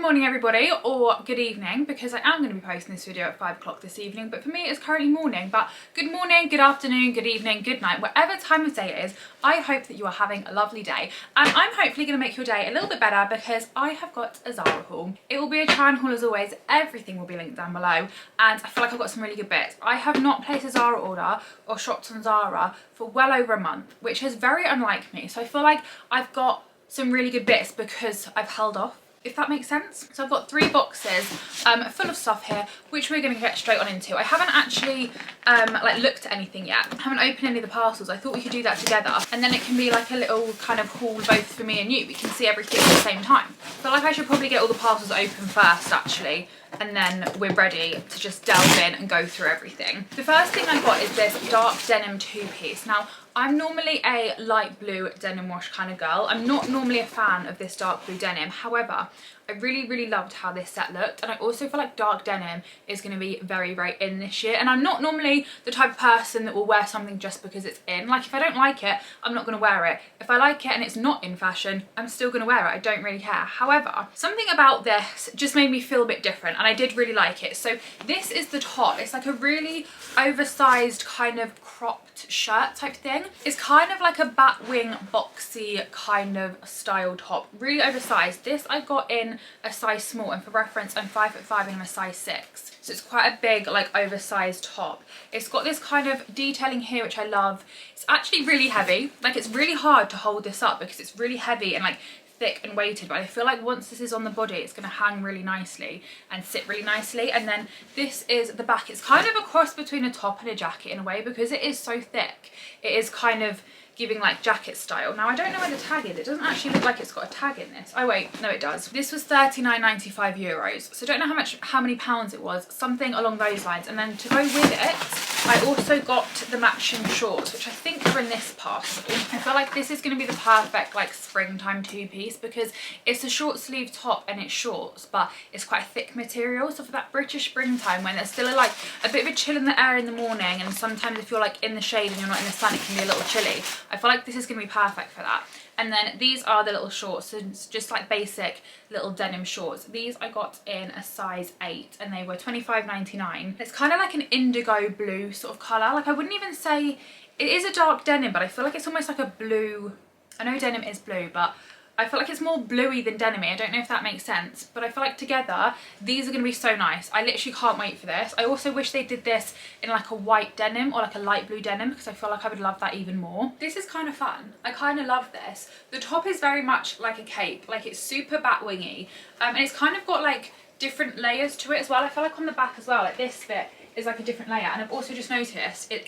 morning everybody, or good evening, because I am going to be posting this video at 5 o'clock this evening, but for me it's currently morning. But good morning, good afternoon, good evening, good night, whatever time of day it is, I hope that you are having a lovely day. And I'm hopefully going to make your day a little bit better because I have got a Zara haul. It will be a try on haul as always, everything will be linked down below, and I feel like I've got some really good bits. I have not placed a Zara order or shopped on Zara for well over a month, which is very unlike me, so I feel like I've got some really good bits because I've held off, if that makes sense. So I've got 3 boxes full of stuff here, which we're going to get straight on into. I haven't actually like looked at anything yet. I haven't opened any of the parcels. I thought we could do that together, and then it can be like a little kind of haul both for me and you. We can see everything at the same time. I feel like I should probably get all the parcels open first actually, and then we're ready to just delve in and go through everything. The first thing I got is this dark denim 2-piece. Now, I'm normally a light blue denim wash kind of girl. I'm not normally a fan of this dark blue denim. However, I really loved how this set looked, and I also feel like dark denim is going to be very in this year. And I'm not normally the type of person that will wear something just because it's in. Like, if I don't like it, I'm not going to wear it. If I like it and it's not in fashion, I'm still going to wear it. I don't really care. However, something about this just made me feel a bit different, and I did really like it. So this is the top. It's like a really oversized kind of cropped shirt type thing. It's kind of like a batwing boxy kind of style top, really oversized. This I got in a size small, and for reference I'm 5'5" and I'm a size 6, so it's quite a big like oversized top. It's got this kind of detailing here which I love. It's actually really heavy, like it's really hard to hold this up because it's really heavy and like thick and weighted, but I feel like once this is on the body it's going to hang really nicely and sit really nicely. And then this is the back. It's kind of a cross between a top and a jacket in a way because it is so thick. It is kind of giving like jacket style. Now I don't know where the tag is. It doesn't actually look like it's got a tag in this. Oh wait, no it does. This was €39.95, so I don't know how many pounds it was, something along those lines. And then to go with it, I also got the matching shorts, which I think are in this parcel. I feel like this is going to be the perfect like springtime 2-piece because it's a short sleeve top and it's shorts, but it's quite a thick material. So for that British springtime when there's still like a bit of a chill in the air in the morning, and sometimes if you're like in the shade and you're not in the sun it can be a little chilly, I feel like this is going to be perfect for that. And then these are the little shorts, so it's just like basic little denim shorts. These I got in a size 8 and they were £25.99. It's kind of like an indigo blue sort of colour. Like I wouldn't even say it is a dark denim, but I feel like it's almost like a blue. I know denim is blue, but I feel like it's more bluey than denim-y. I don't know if that makes sense, but I feel like together these are going to be so nice. I literally can't wait for this. I also wish they did this in like a white denim or like a light blue denim because I feel like I would love that even more. This is kind of fun. I kind of love this. The top is very much like a cape, like it's super batwingy, and it's kind of got like different layers to it as well. I feel like on the back as well, like this bit is like a different layer, and I've also just noticed it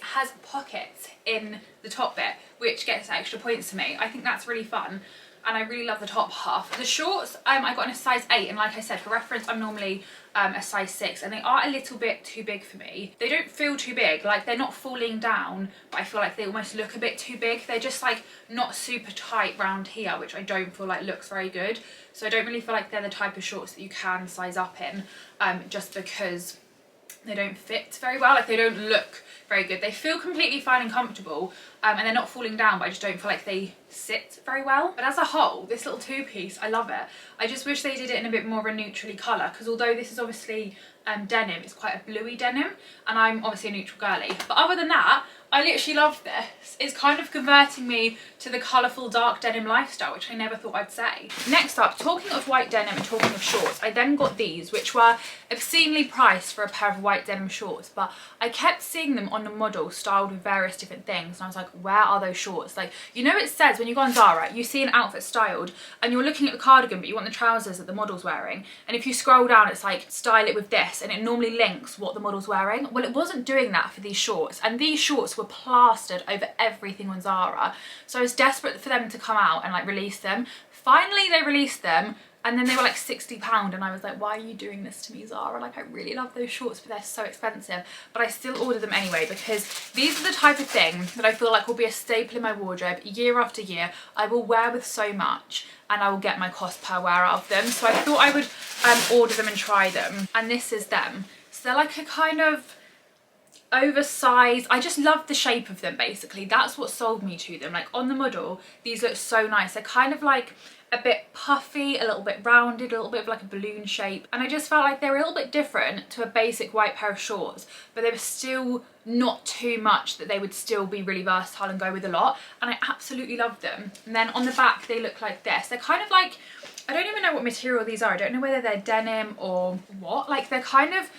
has pockets in the top bit, which gets extra points to me. I think that's really fun, and I really love the top half. The shorts I got in a size 8, and like I said, for reference I'm normally a size 6, and they are a little bit too big for me. They don't feel too big, like they're not falling down, but I feel like they almost look a bit too big. They're just like not super tight round here, which I don't feel like looks very good. So I don't really feel like they're the type of shorts that you can size up in, just because they don't fit very well. Like they don't look very good. They feel completely fine and comfortable, and they're not falling down, but I just don't feel like they sit very well. But as a whole, this little 2-piece, I love it. I just wish they did it in a bit more of a neutrally colour, because although this is obviously denim, it's quite a bluey denim, and I'm obviously a neutral girly. But other than that, I literally love this. It's kind of converting me to the colourful dark denim lifestyle, which I never thought I'd say. Next up, talking of white denim and talking of shorts, I then got these, which were obscenely priced for a pair of white denim shorts, but I kept seeing them on the model styled with various different things, and I was like, where are those shorts? Like, you know, it says when you go on Zara, you see an outfit styled and you're looking at the cardigan, but you want the trousers that the model's wearing, and if you scroll down it's like style it with this, and it normally links what the model's wearing. Well, it wasn't doing that for these shorts, and these shorts were plastered over everything on Zara, so I was desperate for them to come out and like release them. Finally they released them, and then they were like £60, and I was like, why are you doing this to me, Zara? Like, I really love those shorts, but they're so expensive. But I still ordered them anyway because these are the type of thing that I feel like will be a staple in my wardrobe year after year. I will wear with so much, and I will get my cost per wear out of them. So I thought I would order them and try them, and this is them. So they're like a kind of oversized. I just love the shape of them, basically. That's what sold me to them. Like on the model, these look so nice. They're kind of like a bit puffy, a little bit rounded, a little bit of like a balloon shape, and I just felt like they were a little bit different to a basic white pair of shorts, but they were still not too much that they would still be really versatile and go with a lot, and I absolutely loved them. And then on the back they look like this. They're kind of like, I don't even know what material these are. I don't know whether they're denim or what. Like they're kind of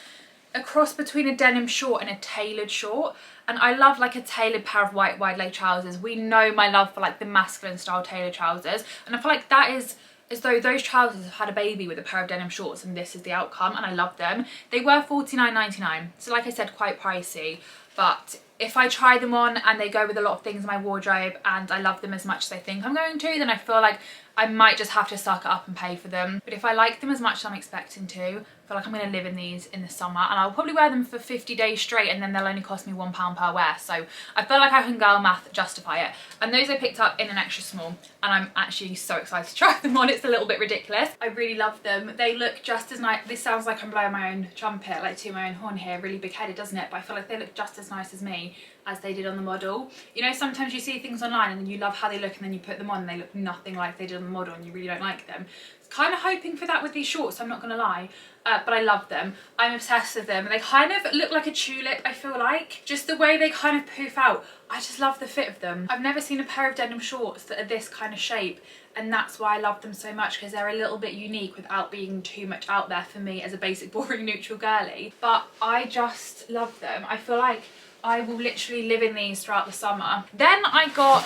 a cross between a denim short and a tailored short, and I love like a tailored pair of white wide leg trousers. We know my love for like the masculine style tailored trousers, and I feel like that is as though those trousers have had a baby with a pair of denim shorts, and this is the outcome, and I love them. They were $49.99, so like I said, quite pricey, but if I try them on and they go with a lot of things in my wardrobe and I love them as much as I think I'm going to, then I feel like I might just have to suck it up and pay for them. But if I like them as much as I'm expecting to, I feel like I'm going to live in these in the summer, and I'll probably wear them for 50 days straight, and then they'll only cost me £1 per wear. So I feel like I can girl math justify it. And those I picked up in an extra small, and I'm actually so excited to try them on. It's a little bit ridiculous. I really love them. They look just as nice. This sounds like I'm blowing my own trumpet, like to my own horn here, really big headed, doesn't it? But I feel like they look just as nice as me as they did on the model. You know, sometimes you see things online and then you love how they look, and then you put them on and they look nothing like they did on the model and you really don't like them. Kind of hoping for that with these shorts, I'm not gonna lie, but I love them. I'm obsessed with them. They kind of look like a tulip, I feel like. Just the way they kind of poof out. I just love the fit of them. I've never seen a pair of denim shorts that are this kind of shape, and that's why I love them so much, because they're a little bit unique without being too much out there for me as a basic boring neutral girly. But I just love them. I feel like I will literally live in these throughout the summer. Then I got,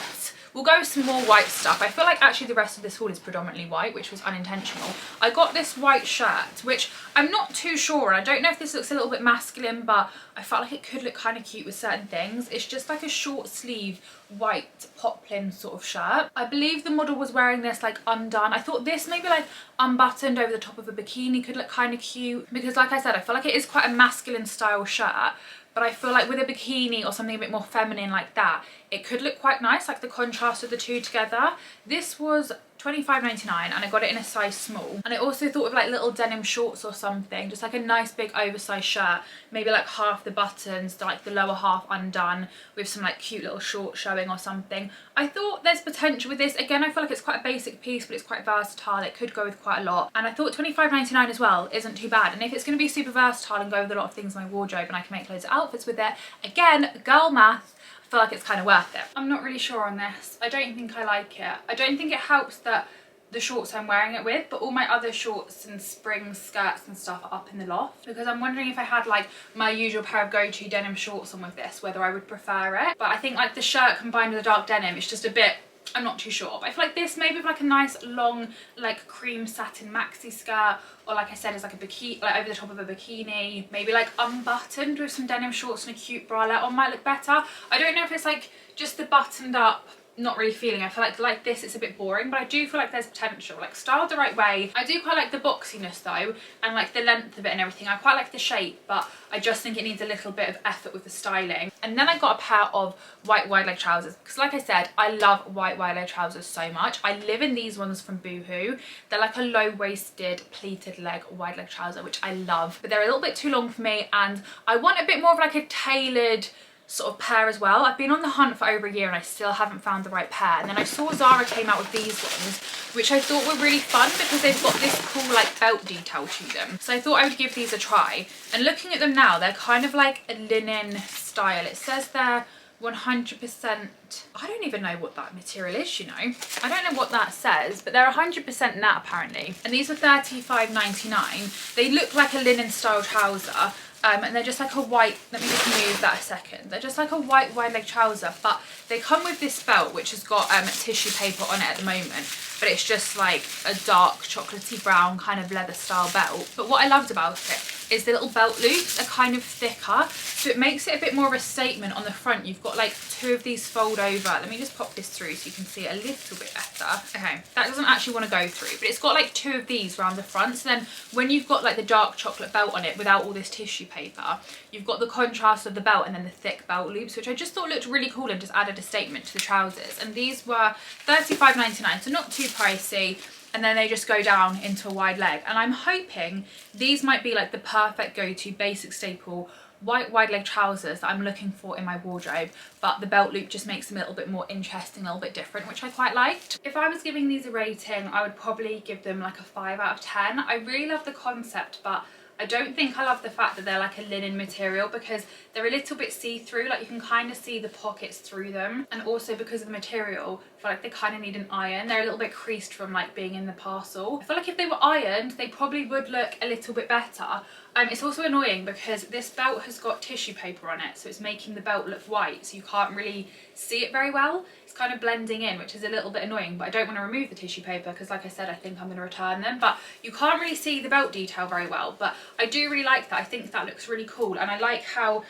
we'll go with some more white stuff. I feel like actually the rest of this haul is predominantly white, which was unintentional. I got this white shirt, which I'm not too sure, and I don't know if this looks a little bit masculine, but I felt like it could look kind of cute with certain things. It's just like a short sleeve white poplin sort of shirt. I believe the model was wearing this like undone. I thought this maybe like unbuttoned over the top of a bikini could look kind of cute, because like I said, I feel like it is quite a masculine style shirt, but I feel like with a bikini or something a bit more feminine like that, it could look quite nice, like the contrast of the two together. This was $25.99 and I got it in a size small. And I also thought of like little denim shorts or something, just like a nice big oversized shirt, maybe like half the buttons, like the lower half undone, with some like cute little shorts showing or something. I thought there's potential with this. Again, I feel like it's quite a basic piece, but it's quite versatile. It could go with quite a lot. And I thought $25.99 as well isn't too bad. And if it's going to be super versatile and go with a lot of things in my wardrobe and I can make loads of outfits with it, again, girl math, I feel like it's kind of worth it. I'm not really sure on this. I don't think I like it. I don't think it helps that the shorts I'm wearing it with, but all my other shorts and spring skirts and stuff are up in the loft, because I'm wondering if I had like my usual pair of go-to denim shorts on with this, whether I would prefer it. But I think like the shirt combined with the dark denim, it's just a bit, I'm not too sure. But I feel like this maybe with like a nice long like cream satin maxi skirt, or like I said, is like a bikini, like over the top of a bikini, maybe like unbuttoned with some denim shorts and a cute bralette on might look better. I don't know if it's like just the buttoned up, not really feeling. I feel like this it's a bit boring, but I do feel like there's potential, like styled the right way. I do quite like the boxiness though, and like the length of it and everything. I quite like the shape, but I just think it needs a little bit of effort with the styling. And then I got a pair of white wide leg trousers, because like I said, I love white wide leg trousers so much. I live in these ones from Boohoo. They're like a low-waisted pleated leg wide leg trouser, which I love, but they're a little bit too long for me, and I want a bit more of like a tailored sort of pair as well. I've been on the hunt for over a year and I still haven't found the right pair. And then I saw Zara came out with these ones, which I thought were really fun because they've got this cool like belt detail to them. So I thought I would give these a try. And looking at them now, they're kind of like a linen style. It says they're 100%, I don't even know what that material is, you know. I don't know what that says, but they're 100% net apparently. And these are $35.99. They look like a linen style trouser. And they're just like a white, let me just move that a second. They're just like a white wide leg trouser, but they come with this belt, which has got tissue paper on it at the moment, but it's just like a dark chocolatey brown kind of leather style belt. But what I loved about it is the little belt loops are kind of thicker, so it makes it a bit more of a statement on the front. You've got like two of these fold over. Let me just pop this through so you can see it a little bit better. Okay, that doesn't actually want to go through, but it's got like two of these around the front. So then when you've got like the dark chocolate belt on it without all this tissue paper, you've got the contrast of the belt and then the thick belt loops, which I just thought looked really cool and just added a statement to the trousers. And these were $35.99, so not too pricey. And then they just go down into a wide leg. And I'm hoping these might be like the perfect go-to basic staple white wide leg trousers that I'm looking for in my wardrobe, but the belt loop just makes them a little bit more interesting, a little bit different, which I quite liked. If I was giving these a rating, I would probably give them like a 5 out of 10. I really love the concept, but I don't think I love the fact that they're like a linen material, because they're a little bit see-through, like you can kind of see the pockets through them, and also because of the material, I feel like they kind of need an iron. They're a little bit creased from like being in the parcel. I feel like if they were ironed, they probably would look a little bit better. It's also annoying because this belt has got tissue paper on it, so it's making the belt look white, so you can't really see it very well. It's kind of blending in, which is a little bit annoying, but I don't want to remove the tissue paper because, like I said, I think I'm going to return them. But you can't really see the belt detail very well, but I do really like that. I think that looks really cool, and I like how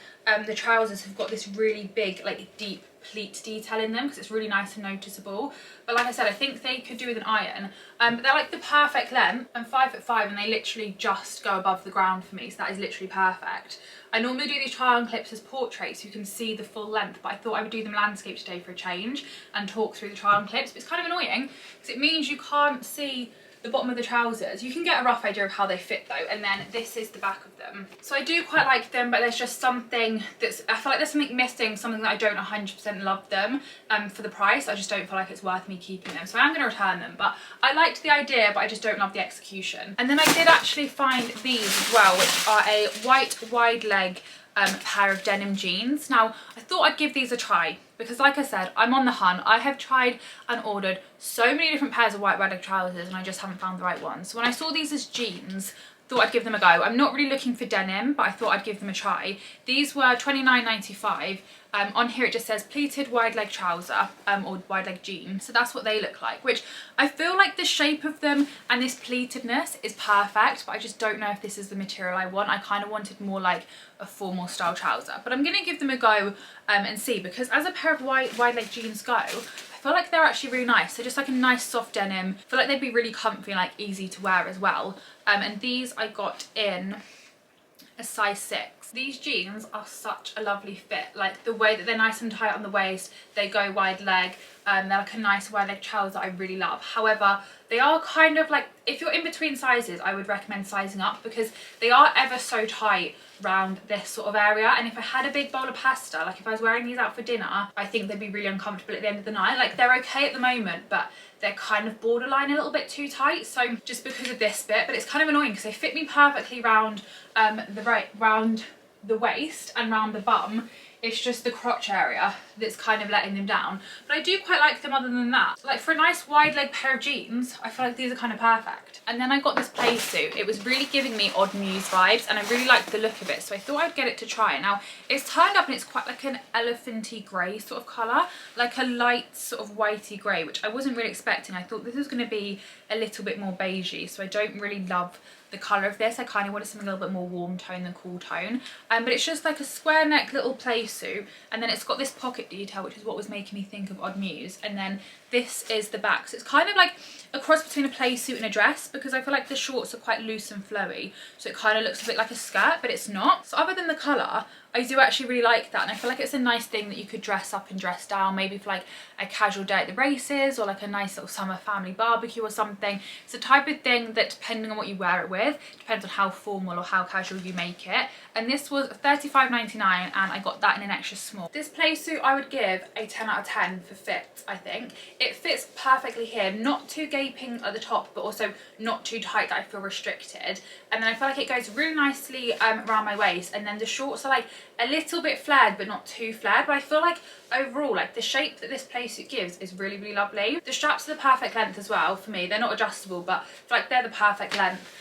the trousers have got this really big, like deep pleat detail in them, because it's really nice and noticeable. But like I said, I think they could do with an iron. But they're like the perfect length. I'm 5'5" and they literally just go above the ground for me, so that is literally perfect. I normally do these try-on clips as portraits so you can see the full length, but I thought I would do them landscape today for a change and talk through the try-on clips. But it's kind of annoying because it means you can't see the bottom of the trousers. You can get a rough idea of how they fit though, and then this is the back of them. So I do quite like them, but there's just something that's, I feel like there's something missing, something that I don't 100% love them for the price. I just don't feel like it's worth me keeping them, so I'm going to return them. But I liked the idea, but I just don't love the execution. And then I did actually find these as well, which are a white wide leg pair of denim jeans. Now I thought I'd give these a try because, like I said, I'm on the hunt. I have tried and ordered so many different pairs of white wide leg trousers and I just haven't found the right one. So when I saw these as jeans, thought I'd give them a go. I'm not really looking for denim, but I thought I'd give them a try. These were £29.95. On here it just says pleated wide leg trouser or wide leg jean, so that's what they look like, which I feel like the shape of them and this pleatedness is perfect, but I just don't know if this is the material I want. I kind of wanted more like a formal style trouser, but I'm gonna give them a go and see, because as a pair of wide leg jeans go, I feel like they're actually really nice. They're just like a nice soft denim. I feel like they'd be really comfy and like easy to wear as well. And these I got in a size 6. These jeans are such a lovely fit, like the way that they're nice and tight on the waist, they go wide leg, they're like a nice wide leg trouser I really love. However, they are kind of like, if you're in between sizes, I would recommend sizing up because they are ever so tight round this sort of area, and if I had a big bowl of pasta, like if I was wearing these out for dinner, I think they'd be really uncomfortable at the end of the night. Like they're okay at the moment, but they're kind of borderline a little bit too tight, so just because of this bit. But it's kind of annoying because they fit me perfectly round round the waist and round the bum. It's just the crotch area that's kind of letting them down, but I do quite like them other than that. Like for a nice wide leg pair of jeans, I feel like these are kind of perfect. And then I got this play suit. It was really giving me Odd Muse vibes and I really liked the look of it, so I thought I'd get it to try. Now it's turned up and it's quite like an elephanty grey sort of colour, like a light sort of whitey grey, which I wasn't really expecting. I thought this was going to be a little bit more beigey, so I don't really love the colour of this. I kind of wanted something a little bit more warm tone than cool tone, but it's just like a square neck little play suit, and then it's got this pocket detail, which is what was making me think of Odd Muse, and then this is the back. So it's kind of like a cross between a play suit and a dress, because I feel like the shorts are quite loose and flowy, so it kind of looks a bit like a skirt, but it's not. So other than the colour, I do actually really like that, and I feel like it's a nice thing that you could dress up and dress down, maybe for like a casual day at the races or like a nice little summer family barbecue or something. It's the type of thing that, depending on what you wear it with, depends on how formal or how casual you make it. And this was £35.99 and I got that in an extra small. This play suit I would give a 10 out of 10 for fit, I think. It fits perfectly here, not too gaping at the top, but also not too tight that I feel restricted. And then I feel like it goes really nicely around my waist, and then the shorts are like a little bit flared but not too flared, but I feel like overall like the shape that this play suit gives is really, really lovely. The straps are the perfect length as well for me. They're not adjustable, but I feel like they're the perfect length.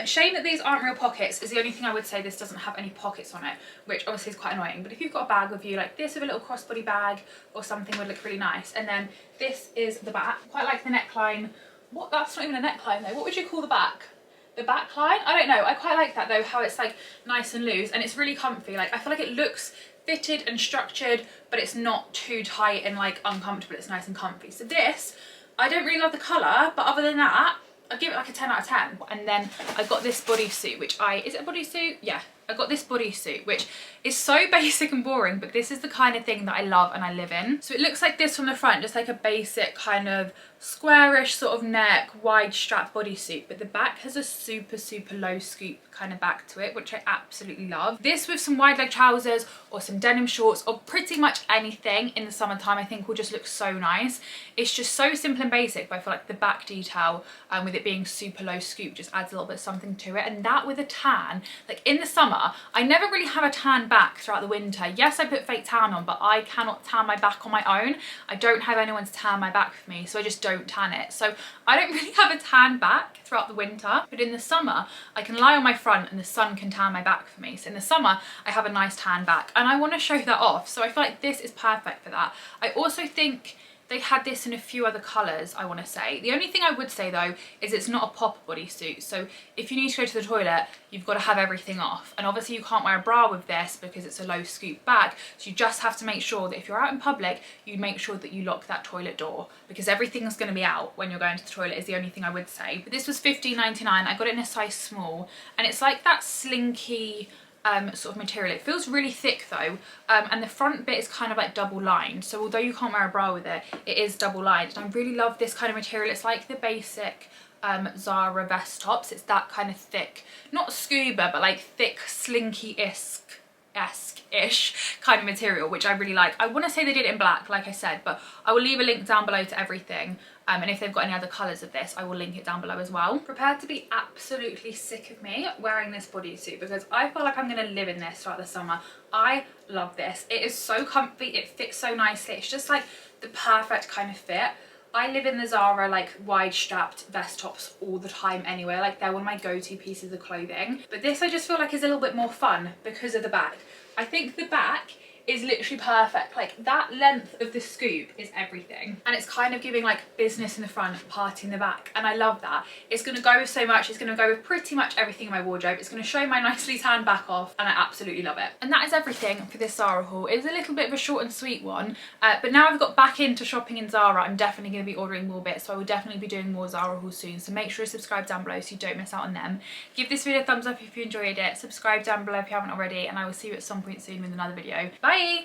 Shame that these aren't real pockets is the only thing I would say. This doesn't have any pockets on it, which obviously is quite annoying, but if you've got a bag with you like this with a little crossbody bag or something, would look really nice. And then this is the back. Quite like the neckline. What, that's not even a neckline though. What would you call the back? The back line? I don't know. I quite like that though, how it's like nice and loose and it's really comfy. Like I feel like it looks fitted and structured, but it's not too tight and like uncomfortable. It's nice and comfy. So this, I don't really love the colour, but other than that, I'll give it like a 10 out of 10. And then I got this bodysuit, which is it a bodysuit? Yeah. I got this bodysuit, which is so basic and boring, but this is the kind of thing that I love and I live in. So it looks like this from the front, just like a basic kind of squarish sort of neck, wide strap bodysuit, but the back has a super low scoop kind of back to it, which I absolutely love. This with some wide leg trousers or some denim shorts or pretty much anything in the summertime I think will just look so nice. It's just so simple and basic, but I feel like the back detail with it being super low scoop just adds a little bit of something to it. And that with a tan, like in the summer, I never really have a tan back throughout the winter. Yes, I put fake tan on, but I cannot tan my back on my own. I don't have anyone to tan my back for me, so I just don't tan it. So I don't really have a tan back throughout the winter, but in the summer I can lie on my front and the sun can tan my back for me. So in the summer I have a nice tan back and I want to show that off, so I feel like this is perfect for that. I also think they had this in a few other colours, I want to say. The only thing I would say though is it's not a pop bodysuit, so if you need to go to the toilet you've got to have everything off, and obviously you can't wear a bra with this because it's a low scoop back, so you just have to make sure that if you're out in public you make sure that you lock that toilet door, because everything's going to be out when you're going to the toilet is the only thing I would say. But this was $15.99, I got it in a size small, and it's like that slinky sort of material. It feels really thick though, and the front bit is kind of like double lined, so although you can't wear a bra with it, it is double lined, and I really love this kind of material. It's like the basic Zara vest tops. It's that kind of thick, not scuba, but like thick slinky-esque ish kind of material, which I really like. I want to say they did it in black like I said, but I will leave a link down below to everything, and if they've got any other colours of this I will link it down below as well. Prepare to be absolutely sick of me wearing this bodysuit because I feel like I'm going to live in this throughout the summer. I love this. It is so comfy, it fits so nicely, it's just like the perfect kind of fit. I live in the Zara like wide strapped vest tops all the time anyway, like they're one of my go-to pieces of clothing, but this I just feel like is a little bit more fun because of the back. I think the back is literally perfect. Like that length of the scoop is everything, and it's kind of giving like business in the front, party in the back, and I love that. It's going to go with so much. It's going to go with pretty much everything in my wardrobe. It's going to show my nicely tan back off, and I absolutely love it. And that is everything for this Zara haul. It was a little bit of a short and sweet one, but now I've got back into shopping in Zara, I'm definitely going to be ordering more bits, so I will definitely be doing more Zara hauls soon, so make sure to subscribe down below so you don't miss out on them. Give this video a thumbs up if you enjoyed it, subscribe down below if you haven't already, and I will see you at some point soon with another video. Bye!